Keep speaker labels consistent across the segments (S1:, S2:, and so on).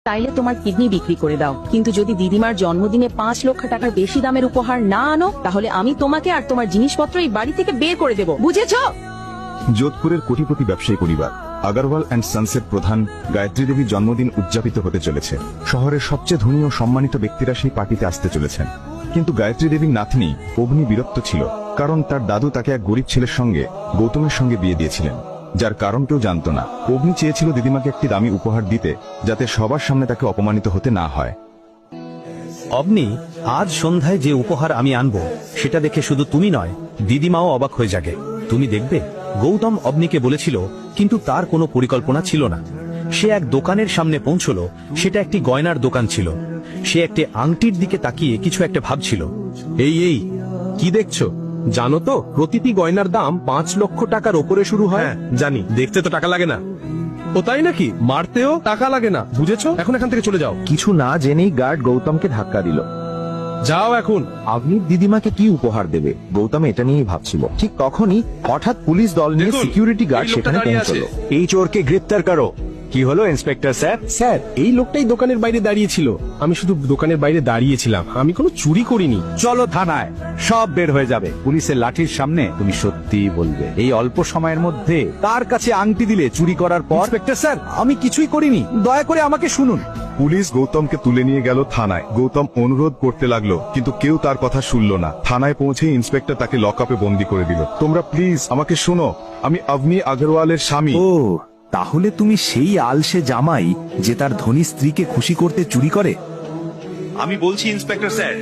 S1: তাইলে তোমার কিডনি বিক্রি করে দাও, কিন্তু যদি দিদিমার জন্মদিনে 5 লক্ষ টাকার বেশি দামের উপহার না আনো, তাহলে আমি তোমাকে আর তোমার জিনিসপত্র এই বাড়ি থেকে বের করে দেব, বুঝেছো?
S2: যোধপুরের কোটিপতি ব্যবসায়ী পরিবার আগারওয়াল অ্যান্ড সন্সের প্রধান গায়ত্রী দেবীর জন্মদিন উদযাপিত হতে চলেছে। শহরের সবচেয়ে ধনী ও সম্মানিত ব্যক্তিরা সেই পার্টিতে আসতে চলেছেন। কিন্তু গায়ত্রী দেবীর নাতনি অগ্নি বিরক্ত ছিল, কারণ তার দাদু তাকে এক গরিব ছেলের সঙ্গে গৌতমের সঙ্গে বিয়ে দিয়েছিলেন, যার কারণ কেউ জানত না। অগ্নি চেয়েছিল দিদিমাকে একটি দামি উপহার দিতে, যাতে সবার সামনে তাকে অপমানিত হতে না হয়।
S3: অবনি, আজ সন্ধ্যায় যে উপহার আমি আনবো সেটা দেখে শুধু তুমি নয়, দিদিমাও অবাক হয়ে যাবে। তুমি দেখবে গৌতম অবনিকে বলেছিল, কিন্তু তার কোনো পরিকল্পনা ছিল না। সে এক দোকানের সামনে পৌঁছলো, সেটা একটি গয়নার দোকান ছিল। সে একটি আংটির দিকে তাকিয়ে কিছু একটা ভাবছিল।
S4: এই কি দেখছো? জানো তো প্রতিটি গয়নার দাম 5 লক্ষ টাকার ওপরে শুরু হয়।
S3: হ্যাঁ, জানি।
S4: দেখতে তো টাকা লাগে না। ও তাই নাকি? মারতেও টাকা লাগে না, বুঝেছো? এখন এখান থেকে চলে যাও।
S5: কিছু না জেনেই গার্ড গৌতমকে ধাক্কা দিল।
S4: যাও এখন।
S5: আপনি দিদিমাকে কি উপহার দেবে, গৌতম এটা নিয়েই ভাবছিল। ঠিক তখনই হঠাৎ পুলিশ দল নিয়ে
S4: দেখুন,
S5: সিকিউরিটি গার্ড
S4: এই লোকটা
S5: সেখানে
S4: দাঁড়িয়ে
S5: পৌঁছলো।
S4: আছে।
S3: এই চোরকে গ্রেপ্তার করো। কি হলো ইন্সপেক্টর স্যার?
S4: স্যার, এই লোকটাই দোকানের বাইরে দাঁড়িয়েছিল। আমি শুধু দোকানের বাইরে দাঁড়িয়েছিলাম, আমি কোনো চুরি করিনি।
S6: চলো থানায়, সব বের হয়ে যাবে। পুলিশের লাঠির সামনে তুমি সত্যি বলবে। এই অল্প সময়ের মধ্যে তার কাছে আংটি দিলে চুরি করার পর। ইন্সপেক্টর স্যার, আমি কিছুই করিনি, দয়া করে আমাকে শুনুন।
S2: পুলিশ গৌতমকে তুলে নিয়ে গেল থানায়। গৌতম অনুরোধ করতে লাগলো, কিন্তু কেউ তার কথা শুনল না। থানায় পৌঁছে ইন্সপেক্টর তাকে লকআপে বন্দি করে দিল। তোমরা প্লিজ আমাকে শোনো, আমি অবনি আগরওয়ালের স্বামী।
S6: ও, তাহলে তুমি সেই আলসে জামাই যে তার ধনী স্ত্রীকে খুশি করতে চুরি করে?
S3: আমি বলছি ইন্সপেক্টর স্যার,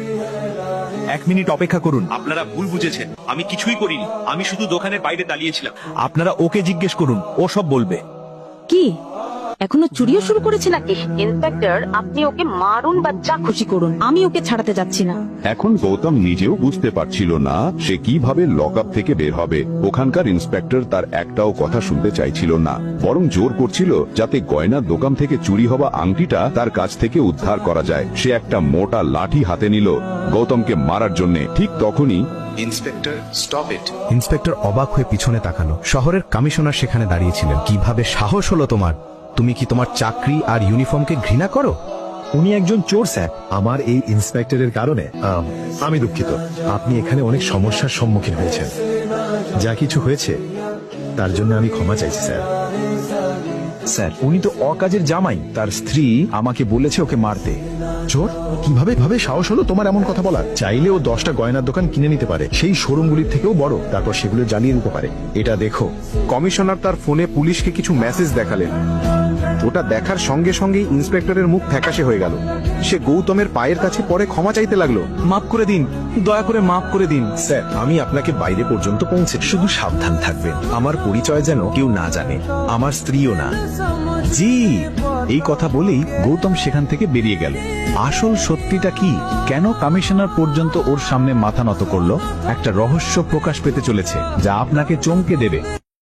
S6: 1 মিনিট অপেক্ষা করুন।
S3: আপনারা ভুল বুঝেছেন। আমি কিছুই করিনি, আমি শুধু দোকানের বাইরে দাঁড়িয়েছিলাম।
S6: আপনারা ওকে জিজ্ঞেস করুন, ও সব বলবে।
S1: কি এখনো চুরিও শুরু করেছে নাকি? ইন্সপেক্টর, আপনি ওকে মারুন বা যা খুশি করুন, আমি ওকে ছাড়াতে যাচ্ছি না।
S7: এখন গৌতম নিজেও বুঝতে পারছিল না সে কিভাবে লকআপ থেকে বের হবে। ওখানকার ইন্সপেক্টর তার একটাও কথা শুনতে চাইছিল না, বরং জোর করছিল যাতে গয়নার দোকান থেকে চুরি হওয়া আংটিটা তার কাছ থেকে উদ্ধার করা যায়। সে একটা মোটা লাঠি হাতে নিল গৌতমকে মারার জন্য। ঠিক তখনই
S3: ইন্সপেক্টর, স্টপ ইট। ইন্সপেক্টর অবাক হয়ে পিছনে তাকালো। শহরের কমিশনার সেখানে দাঁড়িয়েছিলেন। কিভাবে সাহস হলো তোমার? তুমি কি তোমার চাকরি আর ইউনিফর্মকে ঘৃণা করো?
S8: উনি একজন চোর স্যার। আমার এই ইন্সপেক্টরের কারণে আমি দুঃখিত। আপনি এখানে অনেক সমস্যার সম্মুখীন হয়েছেন। যা কিছু হয়েছে তার জন্য আমি ক্ষমা চাইছি স্যার।
S6: স্যার, উনি তো অকাজের জামাই। তার স্ত্রী আমাকে বলেছে ওকে মারতে।
S8: চোর? কিভাবে ভাবে সাহস হলো তোমার এমন কথা বলার? চাইলে ও 10টা গয়নার দোকান কিনে নিতে পারে, সেই শোরুমগুলির থেকেও বড়, তারপর সেগুলো জ্বালিয়ে দিতে পারে। এটা দেখো।
S5: কমিশনার তার ফোনে পুলিশকে কিছু মেসেজ দেখালেন। ওটা দেখার সঙ্গে সঙ্গেই ইন্সপেক্টরের মুখ ফ্যাকাশে হয়ে গেল। সে গৌতমের পায়ের কাছে পড়ে ক্ষমা চাইতে লাগলো।
S6: মাফ করে দিন, দয়া করে মাফ করে দিন।
S8: স্যার, আমি আপনাকে বাইরে পর্যন্ত পৌঁছে, শুধু সাবধান থাকবেন। আমার পরিচয় যেন কেউ না জানে, আমার স্ত্রীও না।
S6: জি, এই কথা বলেই গৌতম সেখান থেকে বেরিয়ে গেল। আসল সত্যিটা কি? কেন কমিশনার পর্যন্ত ওর সামনে মাথা নত করলো? একটা রহস্য প্রকাশ পেতে চলেছে, যা আপনাকে চমকে দেবে।